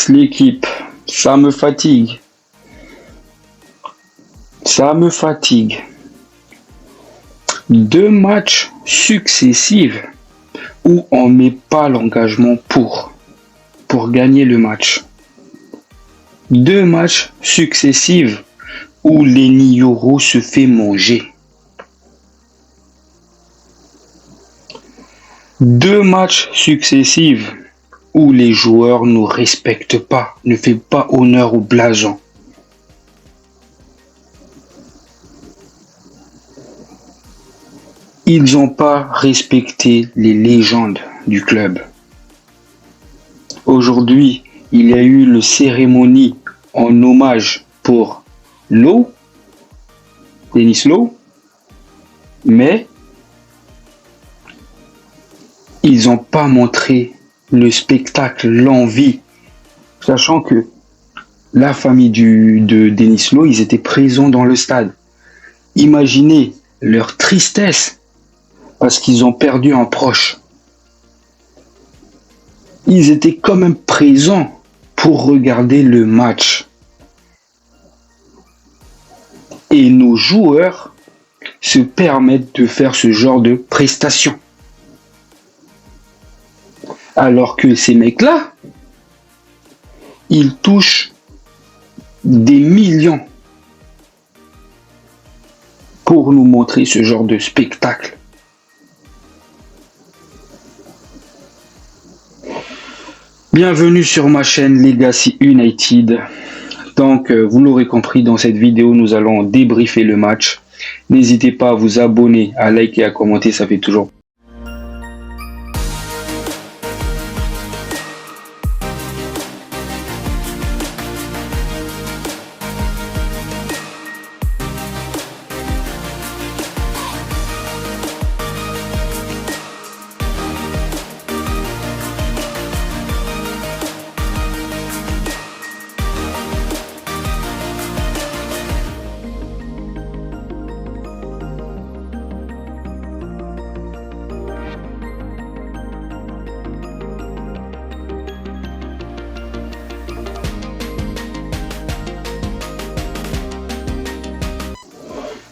l'équipe. Ça me fatigue. Ça me fatigue. 2 matchs successifs où on ne met pas l'engagement pour gagner le match. 2 matchs successifs où Lenny Yoro se fait manger. 2 matchs successifs où les joueurs ne respectent pas, ne font pas honneur au blason. Ils n'ont pas respecté les légendes du club. Aujourd'hui, il y a eu une cérémonie en hommage pour Lowe, Denis Lowe, mais ils n'ont pas montré le spectacle, l'envie, sachant que la famille de Denis Lowe, ils étaient présents dans le stade. Imaginez leur tristesse parce qu'ils ont perdu un proche. Ils étaient quand même présents pour regarder le match. Et nos joueurs se permettent de faire ce genre de prestations. Alors que ces mecs-là, ils touchent des millions pour nous montrer ce genre de spectacle. Bienvenue sur ma chaîne Legacy United. Donc, vous l'aurez compris, dans cette vidéo, nous allons débriefer le match. N'hésitez pas à vous abonner, à liker et à commenter, ça fait toujours plaisir.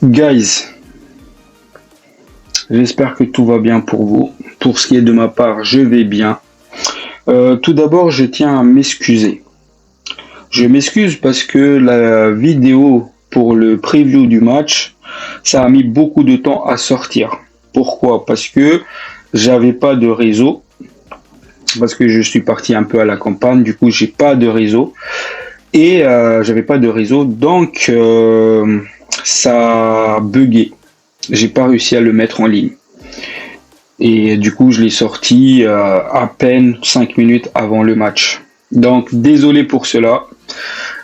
Guys, j'espère que tout va bien pour vous. Pour ce qui est de ma part, je vais bien. Tout d'abord, je tiens à m'excuser. Je m'excuse parce que la vidéo pour le preview du match, ça a mis beaucoup de temps à sortir. Pourquoi? Parce que j'avais pas de réseau. Parce que je suis parti un peu à la campagne, du coup j'ai pas de réseau. Et j'avais pas de réseau, donc ça a bugué. J'ai pas réussi à le mettre en ligne. Et du coup, je l'ai sorti à peine 5 minutes avant le match. Donc, désolé pour cela.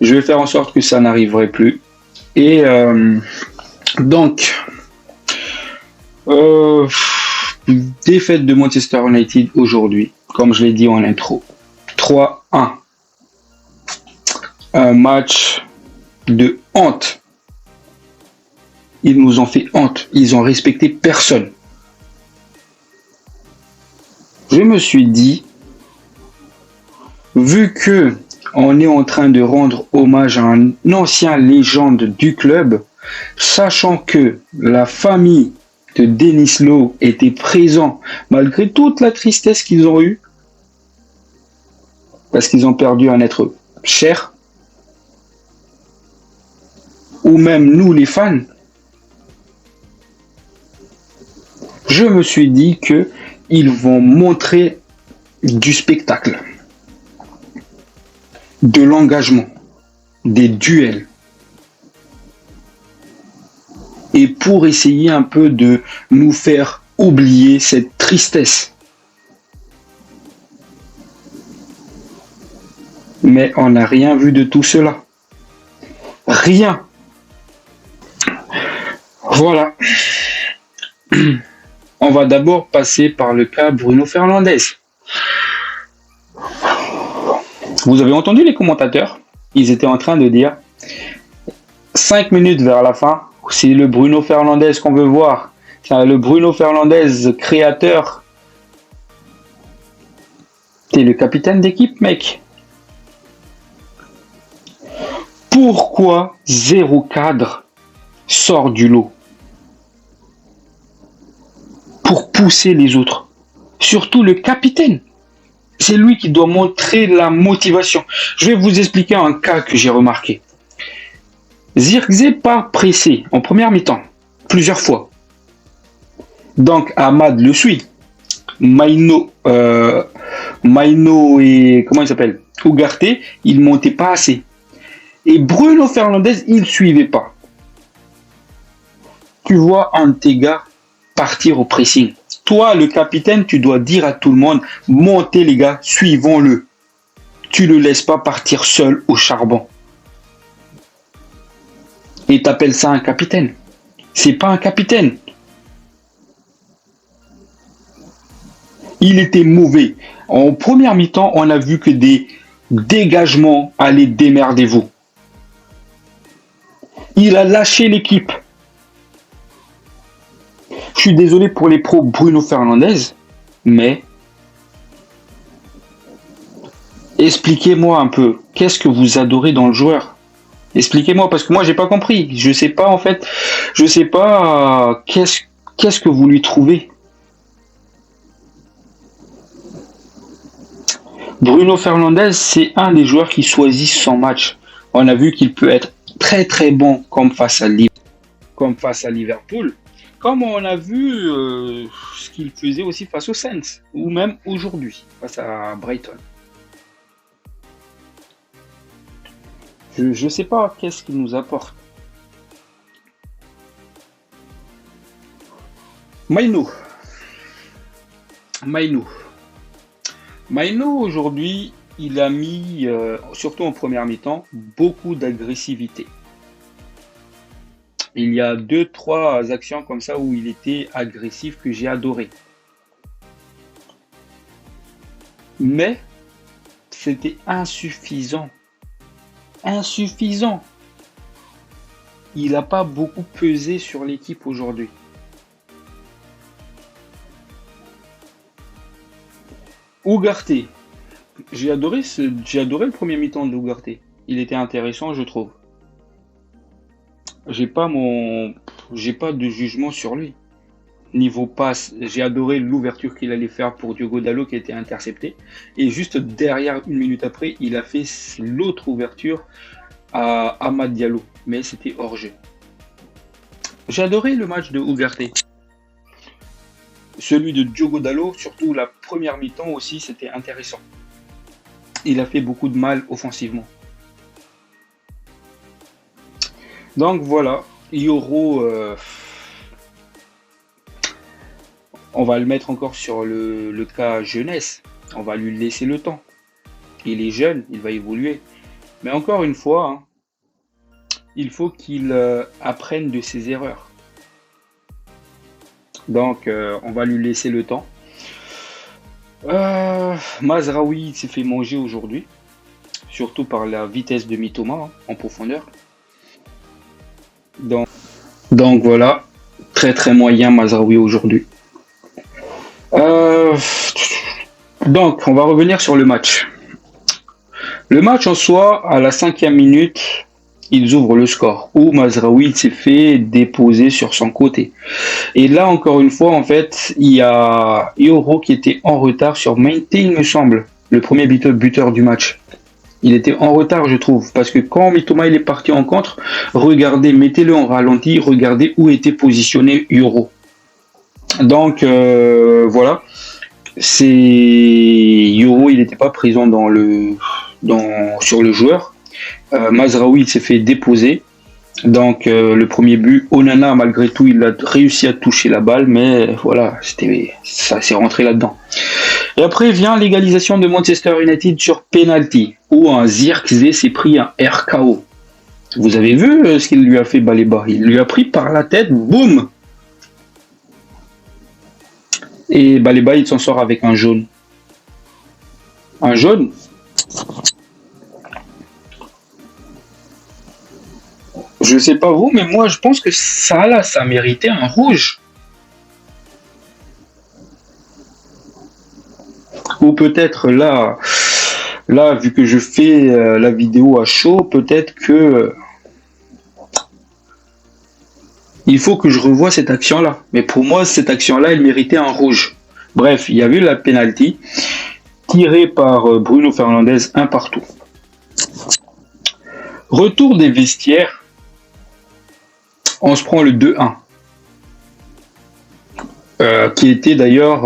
Je vais faire en sorte que ça n'arriverait plus. Et donc, défaite de Manchester United aujourd'hui, comme je l'ai dit en intro. 3-1. Un match de honte. Ils nous ont fait honte. Ils ont respecté personne. Je me suis dit, vu que on est en train de rendre hommage à un ancien légende du club, sachant que la famille de Denis Lowe était présent malgré toute la tristesse qu'ils ont eue, parce qu'ils ont perdu un être cher, ou même nous les fans, je me suis dit que ils vont montrer du spectacle, de l'engagement, des duels. Et pour essayer un peu de nous faire oublier cette tristesse. Mais on n'a rien vu de tout cela. Rien. Voilà. On va d'abord passer par le cas Bruno Fernandes. Vous avez entendu les commentateurs? Ils étaient en train de dire 5 minutes vers la fin, c'est le Bruno Fernandes qu'on veut voir. C'est le Bruno Fernandes créateur. T'es le capitaine d'équipe, mec. Pourquoi zéro cadre sort du lot pour pousser les autres? Surtout le capitaine. C'est lui qui doit montrer la motivation. Je vais vous expliquer un cas que j'ai remarqué. Zirkzee part pressé en première mi-temps, plusieurs fois. Donc Ahmad le suit. Maino et comment il s'appelle, Ugarte, il montait pas assez. Et Bruno Fernandes, il suivait pas. Tu vois un de tes gars partir au pressing. Toi, le capitaine, tu dois dire à tout le monde, montez les gars, suivons-le. Tu ne le laisses pas partir seul au charbon. Et t'appelles ça un capitaine. C'est pas un capitaine. Il était mauvais. En première mi-temps, on a vu que des dégagements, allez, démerdez-vous. Il a lâché l'équipe. Je suis désolé pour les pros Bruno Fernandes, mais expliquez-moi un peu, qu'est-ce que vous adorez dans le joueur? Expliquez-moi, parce que moi j'ai pas compris. Je sais pas en fait, je sais pas qu'est-ce que vous lui trouvez. Bruno Fernandes, c'est un des joueurs qui choisit son match. On a vu qu'il peut être très très bon comme face à Liverpool, comme on a vu ce qu'il faisait aussi face aux Saints, ou même aujourd'hui, face à Brighton. Je ne sais pas qu'est-ce qu'il nous apporte. Maino. Maino. Maino aujourd'hui, il a mis, surtout en première mi-temps, beaucoup d'agressivité. Il y a 2-3 actions comme ça où il était agressif que j'ai adoré. Mais c'était insuffisant. Insuffisant. Il n'a pas beaucoup pesé sur l'équipe aujourd'hui. Ugarte. J'ai adoré le premier mi-temps de Ugarte. Il était intéressant, je trouve. J'ai pas de jugement sur lui. Niveau passe, j'ai adoré l'ouverture qu'il allait faire pour Diogo Dalot qui a été intercepté. Et juste derrière, une minute après, il a fait l'autre ouverture à Amad Diallo. Mais c'était hors jeu. J'ai adoré le match de Ugarte. Celui de Diogo Dalot, surtout la première mi-temps aussi, c'était intéressant. Il a fait beaucoup de mal offensivement. Donc voilà, Yoro, on va le mettre encore sur le cas jeunesse. On va lui laisser le temps. Il est jeune, il va évoluer. Mais encore une fois, hein, il faut qu'il apprenne de ses erreurs. Donc on va lui laisser le temps. Mazraoui s'est fait manger aujourd'hui. Surtout par la vitesse de Mitoma hein, en profondeur. Donc voilà, très très moyen Mazraoui aujourd'hui. Donc on va revenir sur le match. Le match en soi, à la 5e minute, ils ouvrent le score, où Mazraoui s'est fait déposer sur son côté. Et là encore une fois, en fait, il y a Yoro qui était en retard sur Mainté, il me semble, le premier buteur du match. Il était en retard, je trouve, parce que quand Mitoma il est parti en contre, regardez, mettez-le en ralenti, regardez où était positionné Yoro. Donc voilà, c'est Yoro, il n'était pas présent sur le joueur. Mazraoui il s'est fait déposer. Donc le premier but, Onana malgré tout il a réussi à toucher la balle, mais voilà, ça s'est rentré là-dedans. Et après vient l'égalisation de Manchester United sur penalty, où un Zirkzee s'est pris un RKO. Vous avez vu ce qu'il lui a fait Baleba? Il lui a pris par la tête, boum. Et Baleba il s'en sort avec un jaune. Un jaune. Je sais pas vous, mais moi je pense que ça là, ça méritait un rouge. Ou peut-être là, Là, vu que je fais la vidéo à chaud, peut-être que il faut que je revoie cette action-là. Mais pour moi, cette action-là, elle méritait un rouge. Bref, il y avait la penalty tirée par Bruno Fernandes un partout. Retour des vestiaires, on se prend le 2-1. Qui était d'ailleurs...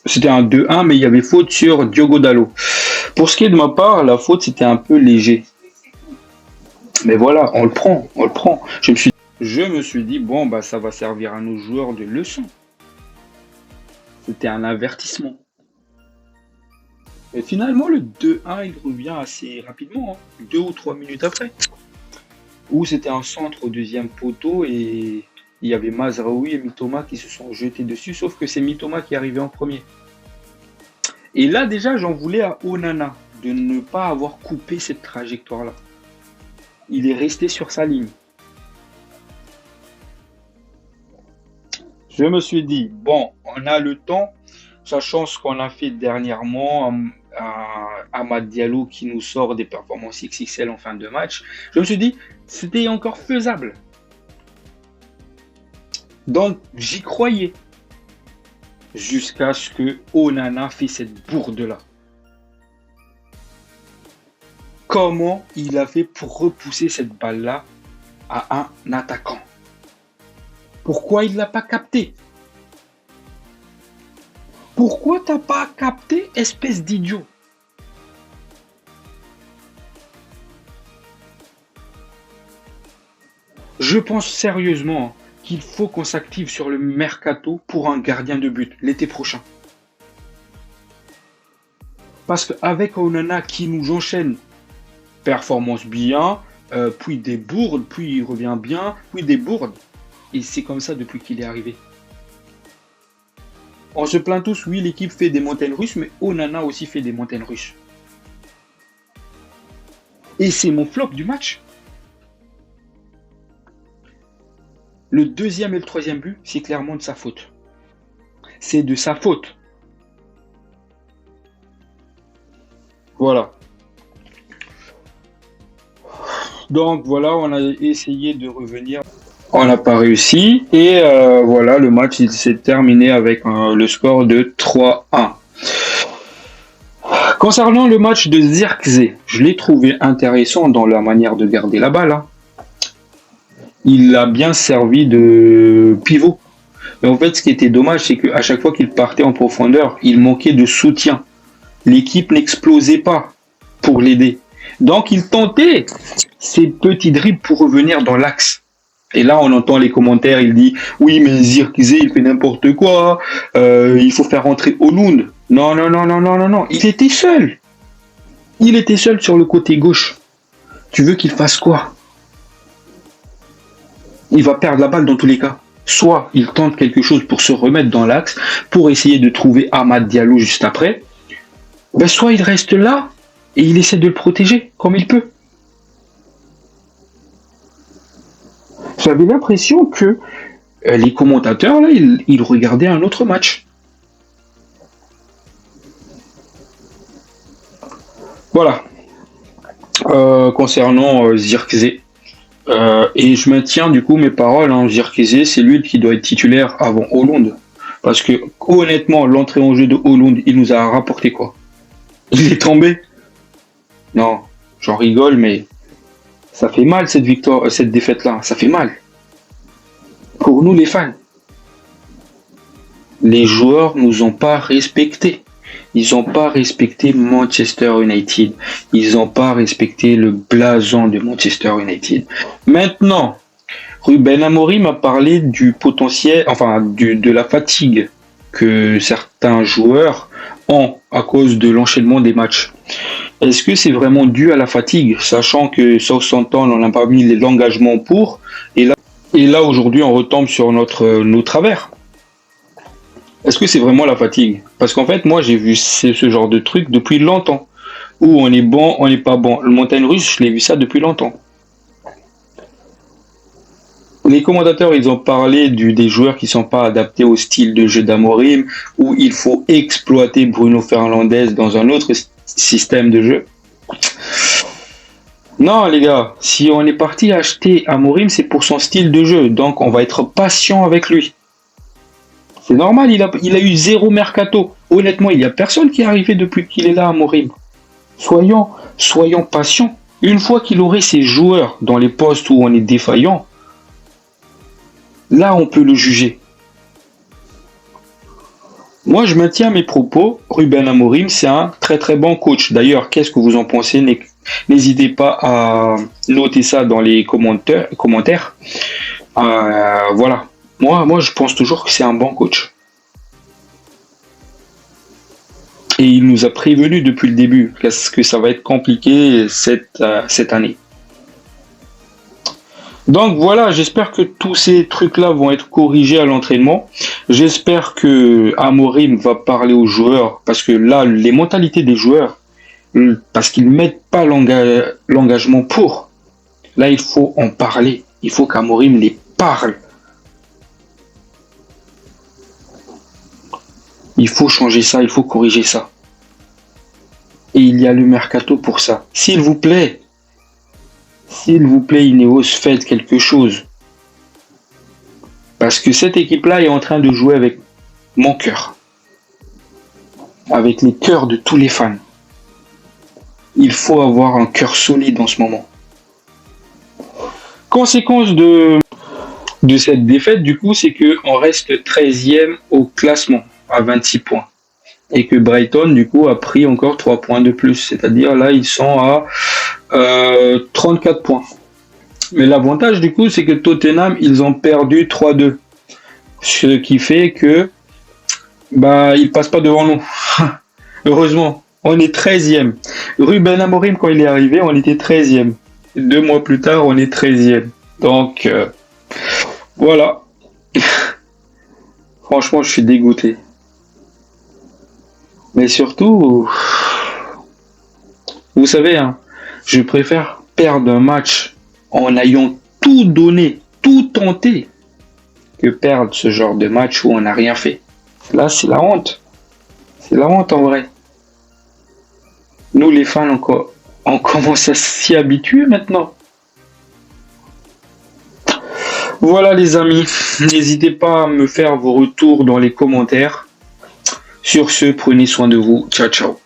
c'était un 2-1, mais il y avait faute sur Diogo Dalot. Pour ce qui est de ma part, la faute, c'était un peu léger. Mais voilà, on le prend. Je me suis dit, bon, bah, ça va servir à nos joueurs de leçon. C'était un avertissement. Et finalement, le 2-1, il revient assez rapidement, 2 ou 3 minutes après. Où c'était un centre au deuxième poteau et il y avait Mazraoui et Mitoma qui se sont jetés dessus, sauf que c'est Mitoma qui est arrivé en premier. Et là, déjà, j'en voulais à Onana de ne pas avoir coupé cette trajectoire-là. Il est resté sur sa ligne. Je me suis dit, bon, on a le temps, sachant ce qu'on a fait dernièrement, Amad Diallo qui nous sort des performances XXL en fin de match. Je me suis dit, c'était encore faisable. Donc, j'y croyais. Jusqu'à ce que Onana fait cette bourde-là. Comment il a fait pour repousser cette balle-là à un attaquant? Pourquoi il ne l'a pas capté? Pourquoi t'as pas capté, espèce d'idiot? Je pense sérieusement qu'il faut qu'on s'active sur le mercato pour un gardien de but l'été prochain. Parce qu'avec Onana qui nous enchaîne performance bien, puis des bourdes, puis il revient bien, puis des bourdes. Et c'est comme ça depuis qu'il est arrivé. On se plaint tous, oui, l'équipe fait des montagnes russes, mais Onana aussi fait des montagnes russes. Et c'est mon flop du match. Le deuxième et le troisième but, c'est clairement de sa faute. C'est de sa faute. Voilà. Donc voilà, on a essayé de revenir. On n'a pas réussi. Et voilà, le match il s'est terminé avec le score de 3-1. Concernant le match de Zirkzee, je l'ai trouvé intéressant dans la manière de garder la balle. Il a bien servi de pivot. Mais en fait, ce qui était dommage, c'est qu'à chaque fois qu'il partait en profondeur, il manquait de soutien. L'équipe n'explosait pas pour l'aider. Donc, il tentait ces petits dribbles pour revenir dans l'axe. Et là, on entend les commentaires, il dit « Oui, mais Zirkzee, il fait n'importe quoi, il faut faire rentrer Olund. » Non, non, non, non, non, non, non, il était seul. Il était seul sur le côté gauche. Tu veux qu'il fasse quoi? Il va perdre la balle dans tous les cas. Soit il tente quelque chose pour se remettre dans l'axe, pour essayer de trouver Amad Diallo juste après, ben soit il reste là et il essaie de le protéger comme il peut. J'avais l'impression que les commentateurs, là, ils regardaient un autre match. Voilà. Concernant Zirkzee. Et je maintiens du coup mes paroles, Zirkzee, c'est lui qui doit être titulaire avant Olund. Parce que honnêtement, l'entrée en jeu de Olund, il nous a rapporté quoi? Il est tombé? Non, j'en rigole, mais ça fait mal cette victoire, cette défaite-là, ça fait mal. Pour nous les fans. Les joueurs nous ont pas respectés. Ils n'ont pas respecté Manchester United. Ils n'ont pas respecté le blason de Manchester United. Maintenant, Ruben Amorim m'a parlé du potentiel, de la fatigue que certains joueurs ont à cause de l'enchaînement des matchs. Est-ce que c'est vraiment dû à la fatigue, sachant que Southampton, on n'a pas mis l'engagement pour, et là aujourd'hui on retombe sur nos travers. Est-ce que c'est vraiment la fatigue? Parce qu'en fait, moi, j'ai vu ce genre de truc depuis longtemps. Où on est bon, on n'est pas bon. Le montagne russe, je l'ai vu ça depuis longtemps. Les commentateurs, ils ont parlé des joueurs qui ne sont pas adaptés au style de jeu d'Amorim, où il faut exploiter Bruno Fernandes dans un autre système de jeu. Non, les gars, si on est parti acheter Amorim, c'est pour son style de jeu. Donc, on va être patient avec lui. C'est normal, il a eu 0 mercato. Honnêtement, il n'y a personne qui est arrivé depuis qu'il est là, Amorim. Soyons patients. Une fois qu'il aurait ses joueurs dans les postes où on est défaillant, là, on peut le juger. Moi, je maintiens mes propos. Ruben Amorim, c'est un très très bon coach. D'ailleurs, qu'est-ce que vous en pensez? N'hésitez pas à noter ça dans les commentaires. Voilà. Moi, je pense toujours que c'est un bon coach. Et il nous a prévenu depuis le début que ça va être compliqué cette année. Donc voilà, j'espère que tous ces trucs-là vont être corrigés à l'entraînement. J'espère que Amorim va parler aux joueurs, parce que là, les mentalités des joueurs, parce qu'ils ne mettent pas l'engagement pour. Là, il faut en parler. Il faut qu'Amorim les parle. Il faut changer ça, il faut corriger ça. Et il y a le mercato pour ça. S'il vous plaît, Ineos, faites quelque chose. Parce que cette équipe-là est en train de jouer avec mon cœur. Avec les cœurs de tous les fans. Il faut avoir un cœur solide en ce moment. Conséquence de cette défaite, du coup, c'est qu'on reste 13e au classement à 26 points. Et que Brighton, du coup, a pris encore 3 points de plus. C'est-à-dire, là, ils sont à 34 points. Mais l'avantage, du coup, c'est que Tottenham, ils ont perdu 3-2. Ce qui fait que ils passent pas devant nous. Heureusement, on est 13e. Ruben Amorim, quand il est arrivé, on était 13e. 2 mois plus tard, on est 13e. Donc, voilà. Franchement, je suis dégoûté. Mais surtout, vous savez, je préfère perdre un match en ayant tout donné, tout tenté, que perdre ce genre de match où on n'a rien fait. Là, c'est la honte. C'est la honte en vrai. Nous, les fans, on commence à s'y habituer maintenant. Voilà les amis, n'hésitez pas à me faire vos retours dans les commentaires. Sur ce, prenez soin de vous. Ciao, ciao.